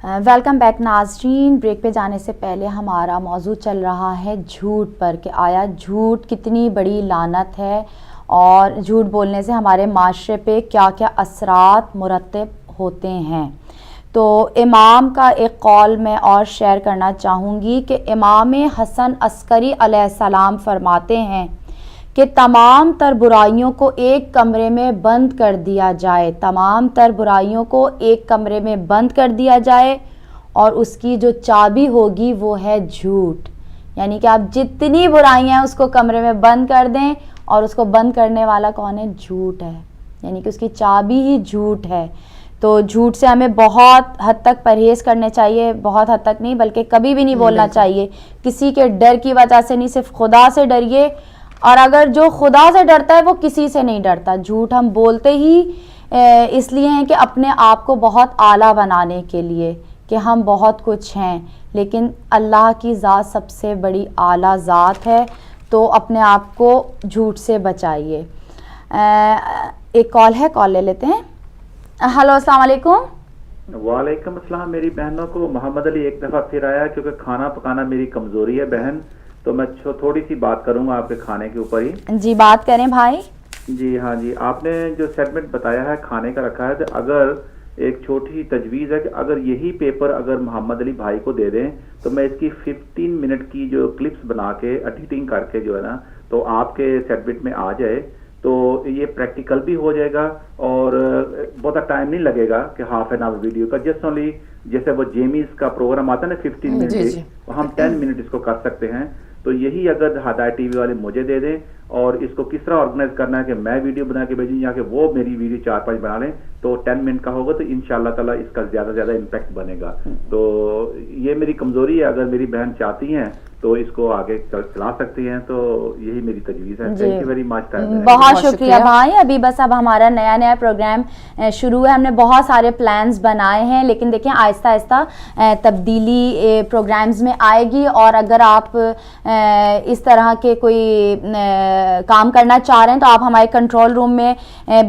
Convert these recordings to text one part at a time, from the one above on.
Welcome back ناظرین. Break پہ جانے سے پہلے ہمارا موضوع چل رہا ہے جھوٹ پر کہ آیا جھوٹ کتنی بڑی لعنت ہے اور جھوٹ بولنے سے ہمارے معاشرے پہ کیا کیا اثرات مرتب ہوتے ہیں. تو امام کا ایک قول میں اور شیئر کرنا چاہوں گی کہ امام حسن عسکری علیہ السلام فرماتے ہیں کہ تمام تر برائیوں کو ایک کمرے میں بند کر دیا جائے, تمام تر برائیوں کو ایک کمرے میں بند کر دیا جائے اور اس کی جو چابی ہوگی وہ ہے جھوٹ. یعنی کہ آپ جتنی برائیاں ہیں اس کو کمرے میں بند کر دیں اور اس کو بند کرنے والا کون ہے؟ جھوٹ ہے. یعنی کہ اس کی چابی ہی جھوٹ ہے. تو جھوٹ سے ہمیں بہت حد تک پرہیز کرنے چاہیے, بہت حد تک نہیں بلکہ کبھی بھی نہیں بولنا چاہیے. کسی کے ڈر کی وجہ سے نہیں, صرف خدا سے ڈریے. اور اگر جو خدا سے ڈرتا ہے وہ کسی سے نہیں ڈرتا. جھوٹ ہم بولتے ہی اس لیے ہیں کہ اپنے آپ کو بہت اعلیٰ بنانے کے لیے کہ ہم بہت کچھ ہیں, لیکن اللہ کی ذات سب سے بڑی اعلیٰ ذات ہے. تو اپنے آپ کو جھوٹ سے بچائیے. ایک کال ہے, کال لے لیتے ہیں. ہلو, السلام علیکم. وعلیکم السلام. میری بہنوں کو محمد علی ایک دفعہ پھر آیا کیونکہ کھانا پکانا میری کمزوری ہے بہن, تو میں تھوڑی سی بات کروں گا آپ کے کھانے کے اوپر ہی. جی بات کریں بھائی. جی ہاں جی, آپ نے جو سیگمنٹ بتایا ہے کھانے کا رکھا ہے, تو اگر ایک چھوٹی سی تجویز ہے کہ اگر یہی پیپر اگر محمد علی بھائی کو دے دیں تو میں اس کی 15 منٹ کی جو کلپس بنا کے ایڈیٹنگ کر کے جو ہے نا تو آپ کے سیگمنٹ میں آ جائے تو یہ پریکٹیکل بھی ہو جائے گا اور بہت ٹائم نہیں لگے گا کہ ہاف این آور ویڈیو کا. جسٹ اونلی جیسے وہ جیمیز کا پروگرام آتا ہے نا 15 منٹ, ہم 10 منٹ اس کو کر سکتے ہیں. تو یہی اگر ہدایت ٹی وی والے مجھے دے دیں اور اس کو کس طرح آرگنائز کرنا ہے کہ میں ویڈیو بنا کے بھیجوں یا کہ وہ میری ویڈیو 4-5 بنا لیں تو 10 منٹ کا ہوگا تو انشاءاللہ تعالیٰ اس کا زیادہ سے زیادہ امپیکٹ بنے گا. تو یہ میری کمزوری ہے, اگر میری بہن چاہتی ہیں تو اس کو آگے چلا سکتی ہیں. تو یہی میری تجویز ہے. Thank you very much. بہت شکریہ بھائی. ابھی بس اب ہمارا نیا پروگرام شروع ہے, ہم نے بہت سارے پلانز بنائے ہیں لیکن دیکھیں آہستہ آہستہ تبدیلی پروگرامز میں آئے گی. اور اگر آپ اس طرح کے کوئی کام کرنا چاہ رہے ہیں تو آپ ہمارے کنٹرول روم میں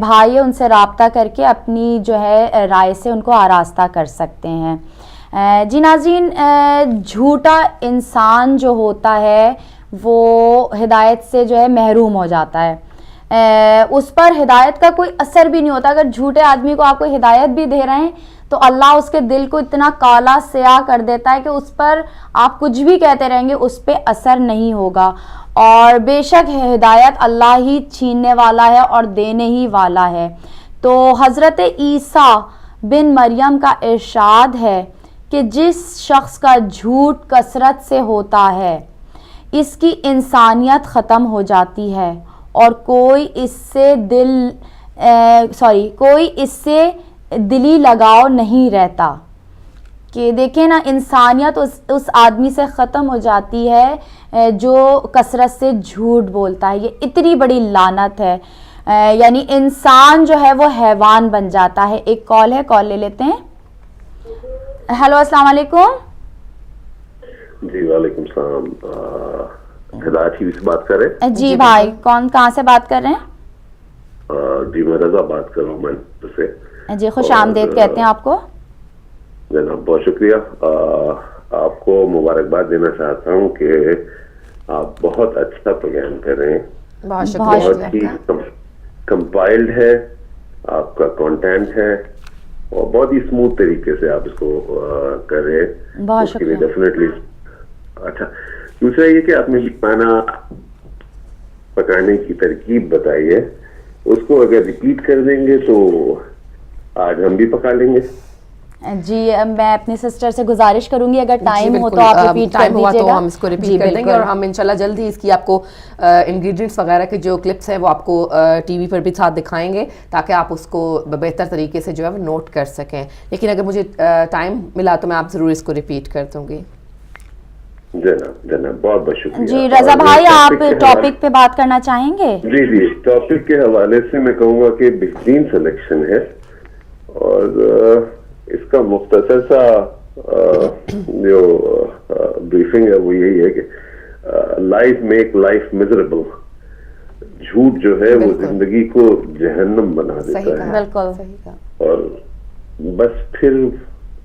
بھائی ان سے رابطہ کر کے اپنی جو ہے رائے سے ان کو آراستہ کر سکتے ہیں. جی ناظرین, جھوٹا انسان جو ہوتا ہے وہ ہدایت سے جو ہے محروم ہو جاتا ہے, اس پر ہدایت کا کوئی اثر بھی نہیں ہوتا. اگر جھوٹے آدمی کو آپ کو ہدایت بھی دے رہے ہیں تو اللہ اس کے دل کو اتنا کالا سیاہ کر دیتا ہے کہ اس پر آپ کچھ بھی کہتے رہیں گے اس پہ اثر نہیں ہوگا. اور بے شک ہدایت اللہ ہی چھیننے والا ہے اور دینے ہی والا ہے. تو حضرت عیسیٰ بن مریم کا ارشاد ہے کہ جس شخص کا جھوٹ کثرت سے ہوتا ہے اس کی انسانیت ختم ہو جاتی ہے اور کوئی اس سے دلی لگاؤ نہیں رہتا. کہ دیکھیں نا, انسانیت اس آدمی سے ختم ہو جاتی ہے جو کثرت سے جھوٹ بولتا ہے. یہ اتنی بڑی لعنت ہے, یعنی انسان جو ہے وہ حیوان بن جاتا ہے. ایک کال ہے, کال لے لیتے ہیں. ہیلو, السلام علیکم. جی وعلیکم السلام. ہدایت ٹی وی سے بات کر رہے ہیں؟ جی بھائی, کہاں سے بات کر رہے ہیں؟ جی میں رضا بات کر رہا ہوں میں سے. جی خوش آمدید کہتے ہیں آپ کو. جناب بہت شکریہ. آپ کو مبارکباد دینا چاہتا ہوں کہ آپ بہت اچھا پروگرام کر رہے ہیں. بہت ہی کمپائلڈ ہے آپ کا کنٹینٹ ہے اور بہت ہی اسموتھ طریقے سے آپ اس کو کر رہے ہیں. بہت اس کے لیے شکریہ. ڈیفینیٹلی اچھا. دوسرا یہ کہ آپ نے کھانا پکانے کی ترکیب بتائی ہے, اس کو اگر ریپیٹ کر دیں گے تو آج ہم بھی پکا لیں گے. جی میں اپنی سسٹر سے گزارش کروں گی اگر ٹائم ہو تو آپ ریپیٹ کر دیجیے گا. ہم اس کو ریپیٹ کر دیں گے اور ہم انشاءاللہ جلد ہی اس کی آپ کو انگریڈینٹس وغیرہ کے جو کلپس ہیں وہ آپ کو ٹی وی پر بھی ساتھ دکھائیں گے تاکہ آپ اس کو بہتر طریقے سے جو ہے وہ نوٹ کر سکیں. لیکن اگر مجھے ٹائم ملا تو میں آپ ضرور اس کو ریپیٹ کر دوں گی. جناب بہت بہت شکریہ. جی رضا بھائی, آپ ٹاپک پہ بات کرنا چاہیں گے؟ جی ٹاپک کے حوالے سے میں کہوں گا کہ بہترین سلیکشن ہے اور اس کا مختصر سا جو بریفنگ ہے وہ یہی ہے کہ لائف میک لائف میزریبل. جھوٹ جو ہے وہ زندگی کو جہنم بنا دیتا ہے. بالکل. اور بس پھر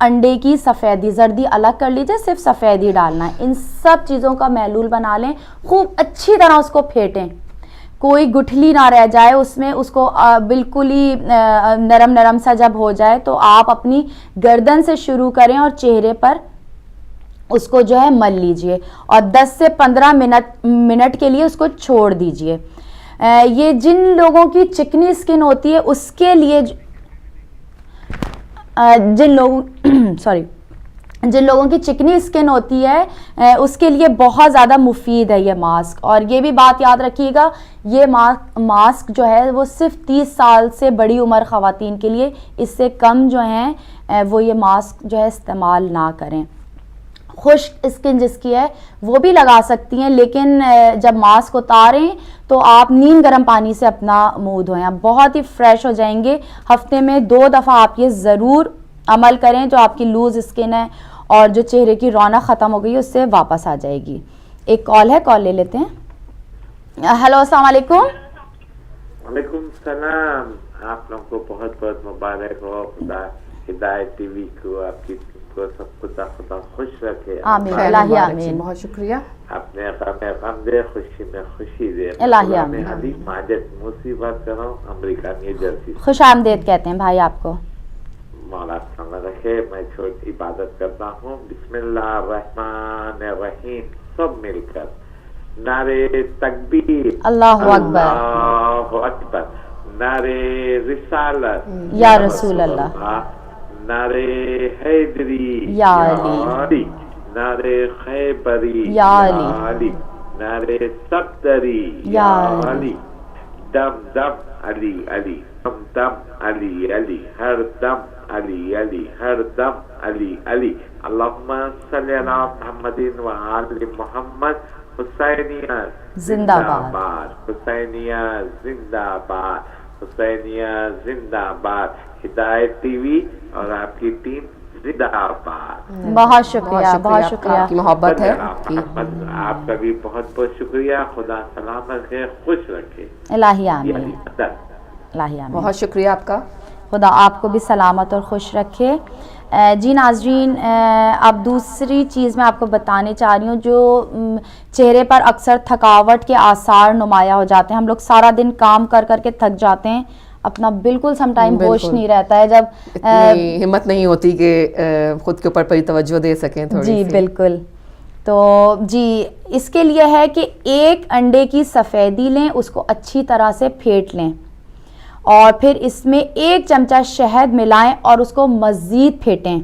انڈے کی سفیدی زردی الگ کر لیجیے, صرف سفیدی ڈالنا ہے. ان سب چیزوں کا محلول بنا لیں, خوب اچھی طرح اس کو پھیٹیں, کوئی گٹھلی نہ رہ جائے اس میں. اس کو بالکل ہی نرم نرم سا جب ہو جائے تو آپ اپنی گردن سے شروع کریں اور چہرے پر اس کو جو ہے مل لیجئے اور 10 سے 15 منٹ کے لیے اس کو چھوڑ دیجئے. یہ جن لوگوں کی چکنی اسکن ہوتی ہے اس کے لیے جن لوگوں کی چکنی اسکن ہوتی ہے اس کے لیے بہت زیادہ مفید ہے یہ ماسک. اور یہ بھی بات یاد رکھیے گا, یہ ماسک جو ہے وہ صرف 30 سال سے بڑی عمر خواتین کے لیے, اس سے کم جو ہیں وہ یہ ماسک جو ہے استعمال نہ کریں. خشک اسکن جس کی ہے وہ بھی لگا سکتی ہیں, لیکن جب ماسک اتاریں تو آپ نیم گرم پانی سے اپنا منہ دھوئیں, آپ بہت ہی فریش ہو جائیں گے. ہفتے میں 2 دفعہ آپ یہ ضرور عمل کریں, جو آپ کی لوز اسکن ہے اور جو چہرے کی رونق ختم ہو گئی ہے اس سے واپس آ جائے گی. ایک کال ہے, کال لے لیتے ہیں. ہیلو, السلام علیکم. وعلیکم السلام. آپ لوگوں کو بہت بہت مبارک ہو. خدا ہدایت ٹی وی کو, آپ کی کو سب خدا خوش رکھے. آمین, الہی آمین. بہت شکریہ. اپنے غم دے, خوشی میں خوشی دے. الہی آمین. علی ماجد موسی بات کر رہا ہوں, امریکہ نیو جرسی. خوش آمدید کہتے ہیں بھائی آپ کو. مولا سلامت رکھے. میں چھوٹی عبادت کرتا ہوں. بسم اللہ الرحمن الرحیم. سب مل کر نعرے تکبیر, اللہ اکبر, اللہ اکبر. نعرے رسالت, یا رسول اللہ, نعرے حیدری, یا علی, نعرے خیبری, یا علی, نعرے صفدری, یا علی. دم دم علی علی, دم دم علی علی, ہر دم علی علی, ہر دم علی علی. اللہم صلی علی محمد و آل محمد. حسینیہ زندہ باد, حسینیہ زندہ باد, حسینیہ زندہ باد. ہدایت ٹی وی اور آپ کی ٹیم زندہ باد. بہت شکریہ, بہت شکریہ. آپ کی محبت ہے. آپ کا بھی بہت بہت شکریہ. خدا سلامت رکھے, خوش رکھے. الہی آمین, الہی آمین. بہت شکریہ آپ کا. خدا آپ کو بھی سلامت اور خوش رکھے. جی ناظرین, اب دوسری چیز میں آپ کو بتانے چاہ رہی ہوں, جو چہرے پر اکثر تھکاوٹ کے آثار نمایاں ہو جاتے ہیں. ہم لوگ سارا دن کام کر کے تھک جاتے ہیں, اپنا بالکل سم ٹائم ہوش نہیں رہتا ہے, جب اتنی ہمت نہیں ہوتی کہ خود کے اوپر پوری توجہ دے سکیں تھوڑی سی. جی بالکل. تو جی اس کے لیے ہے کہ ایک انڈے کی سفیدی لیں, اس کو اچھی طرح سے پھیٹ لیں اور پھر اس میں 1 چمچہ شہد ملائیں اور اس کو مزید پھیٹیں.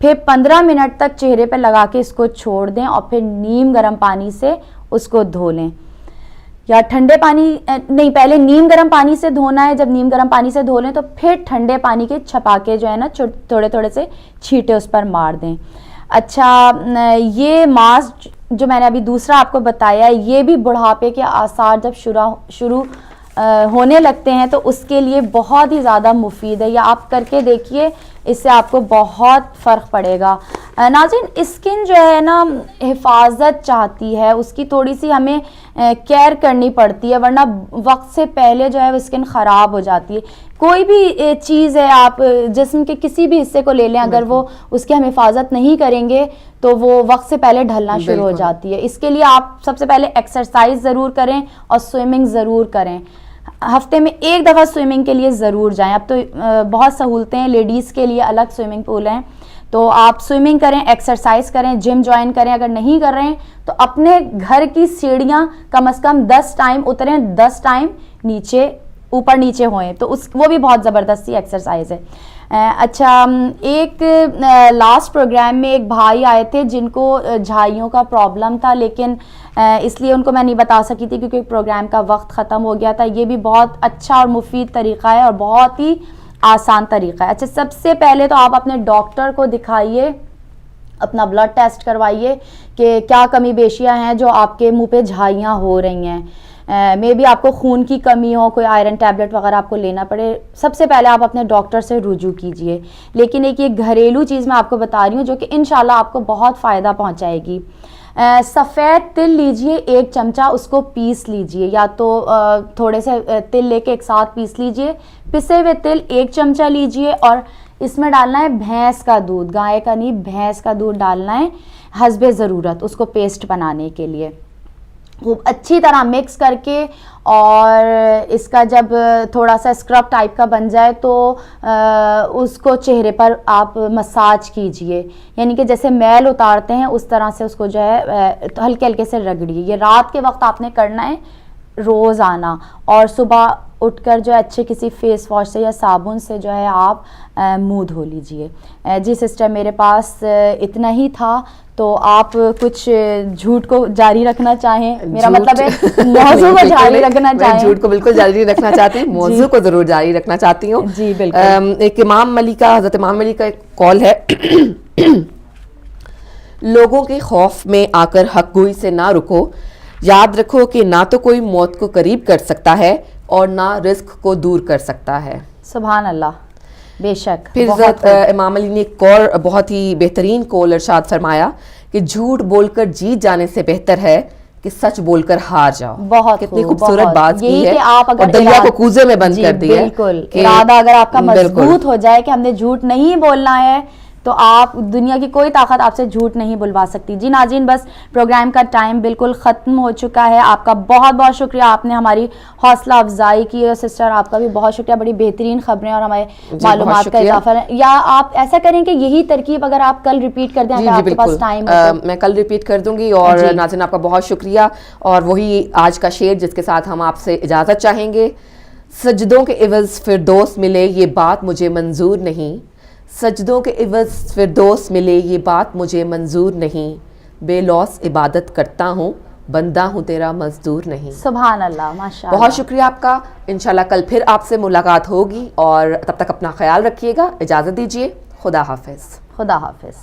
پھر 15 منٹ تک چہرے پہ لگا کے اس کو چھوڑ دیں اور پھر نیم گرم پانی سے اس کو دھو لیں, یا ٹھنڈے پانی نہیں, پہلے نیم گرم پانی سے دھونا ہے. جب نیم گرم پانی سے دھو لیں تو پھر ٹھنڈے پانی کے چھپاکے جو ہے نا تھوڑے تھوڑے سے چھینٹے اس پر مار دیں. اچھا, یہ ماسک جو میں نے ابھی دوسرا آپ کو بتایا ہے, یہ بھی بڑھاپے کے آثار جب شروع ہونے لگتے ہیں تو اس کے لیے بہت ہی زیادہ مفید ہے. یا آپ کر کے دیکھیے, اس سے آپ کو بہت فرق پڑے گا. ناظرین, اسکن جو ہے نا حفاظت چاہتی ہے, اس کی تھوڑی سی ہمیں کیئر کرنی پڑتی ہے, ورنہ وقت سے پہلے جو ہے وہ اسکن خراب ہو جاتی ہے. کوئی بھی چیز ہے, آپ جسم کے کسی بھی حصے کو لے لیں, اگر وہ اس کی ہم حفاظت نہیں کریں گے تو وہ وقت سے پہلے ڈھلنا شروع ہو جاتی ہے. اس کے لیے آپ سب سے پہلے ایکسرسائز ضرور کریں اور سوئمنگ ضرور کریں. ہفتے میں 1 دفعہ سوئمنگ کے لیے ضرور جائیں. اب تو بہت سہولتیں ہیں, لیڈیز کے لیے الگ سوئمنگ پول ہیں, تو آپ سوئمنگ کریں, ایکسرسائز کریں, جم جوائن کریں. اگر نہیں کر رہے ہیں تو اپنے گھر کی سیڑھیاں کم از کم 10 ٹائم اتریں, 10 ٹائم اوپر نیچے ہوئیں, تو وہ بھی بہت زبردستی ایکسرسائز ہے. اچھا, ایک لاسٹ پروگرام میں ایک بھائی آئے تھے جن کو جھائیوں کا پرابلم تھا, لیکن اس لیے ان کو میں نہیں بتا سکی تھی کیونکہ پروگرام کا وقت ختم ہو گیا تھا. یہ بھی بہت اچھا اور مفید طریقہ ہے اور بہت ہی آسان طریقہ ہے. اچھا, سب سے پہلے تو آپ اپنے ڈاکٹر کو دکھائیے, اپنا بلڈ ٹیسٹ کروائیے کہ کیا کمی بیشیاں ہیں جو آپ کے منہ پہ جھائیاں ہو رہی ہیں. مے بی آپ کو خون کی کمی ہو, کوئی آئرن ٹیبلٹ وغیرہ آپ کو لینا پڑے. سب سے پہلے آپ اپنے ڈاکٹر سے رجوع کیجئے. لیکن ایک یہ گھریلو چیز میں آپ کو بتا رہی ہوں جو کہ انشاءاللہ آپ کو بہت فائدہ پہنچائے گی. سفید تل لیجئے 1 چمچہ, اس کو پیس لیجئے, یا تو تھوڑے سے تل لے کے ایک ساتھ پیس لیجئے. پسے ہوئے تل 1 چمچہ لیجئے اور اس میں ڈالنا ہے بھینس کا دودھ, گائے کا نہیں, بھینس کا دودھ ڈالنا ہے حسب ضرورت اس کو پیسٹ بنانے کے لیے. خوب اچھی طرح مکس کر کے, اور اس کا جب تھوڑا سا اسکرب ٹائپ کا بن جائے تو اس کو چہرے پر آپ مساج کیجئے, یعنی کہ جیسے میل اتارتے ہیں اس طرح سے اس کو جو ہے ہلکے ہلکے سے رگڑیے. یہ رات کے وقت آپ نے کرنا ہے روزانہ, اور صبح اٹھ کر جو ہے اچھے کسی فیس واش سے یا صابن سے جو ہے آپ منہ دھو لیجئے. جی سسٹر, میرے پاس اتنا ہی تھا, تو آپ کچھ جھوٹ کو جاری رکھنا چاہیں؟ میرا مطلب ہے موضوع کو جاری رکھنا چاہیں. جھوٹ کو بالکل جاری رکھنا چاہتی ہوں, موضوع کو ضرور جاری رکھنا چاہتی ہوں. جی بالکل. ایک امام علی کا, حضرت امام علی کا ایک کال ہے, لوگوں کے خوف میں آ کر حق گوئی سے نہ رکو, یاد رکھو کہ نہ تو کوئی موت کو قریب کر سکتا ہے اور نہ رزق کو دور کر سکتا ہے. سبحان اللہ, بے شک. پھر حضرت امام علی نے ایک اور بہت ہی بہترین قول ارشاد فرمایا کہ جھوٹ بول کر جیت جانے سے بہتر ہے کہ سچ بول کر ہار جاؤ. بہت کتنی خوبصورت بات کی ہے, آپ اور دریا کو کوزے میں بند کر دیا. بالکل, ارادہ اگر آپ کا مضبوط ہو جائے کہ ہم نے جھوٹ نہیں بولنا ہے, تو آپ دنیا کی کوئی طاقت آپ سے جھوٹ نہیں بلوا سکتی. جی ناظرین, بس پروگرام کا ٹائم بالکل ختم ہو چکا ہے. آپ کا بہت بہت شکریہ, آپ نے ہماری حوصلہ افزائی کی. اور سسٹر آپ کا بھی بہت شکریہ, بڑی بہترین خبریں اور ہمارے معلومات کا اضافہ. یا آپ ایسا کریں کہ یہی ترکیب اگر آپ کل ریپیٹ کر دیں اگر آپ کے پاس ٹائم ہے. میں کل ریپیٹ کر دوں گی. اور ناظرین آپ کا بہت شکریہ, اور وہی آج کا شعر جس کے ساتھ ہم آپ سے اجازت چاہیں گے. سجدوں کے عوض فردوس ملے یہ بات مجھے منظور نہیں, سجدوں کے عوض فردوس ملے یہ بات مجھے منظور نہیں, بے لوث عبادت کرتا ہوں بندہ ہوں تیرا مزدور نہیں. سبحان اللہ, ماشاء اللہ. بہت شکریہ آپ کا. انشاءاللہ کل پھر آپ سے ملاقات ہوگی, اور تب تک اپنا خیال رکھیے گا. اجازت دیجیے, خدا حافظ. خدا حافظ.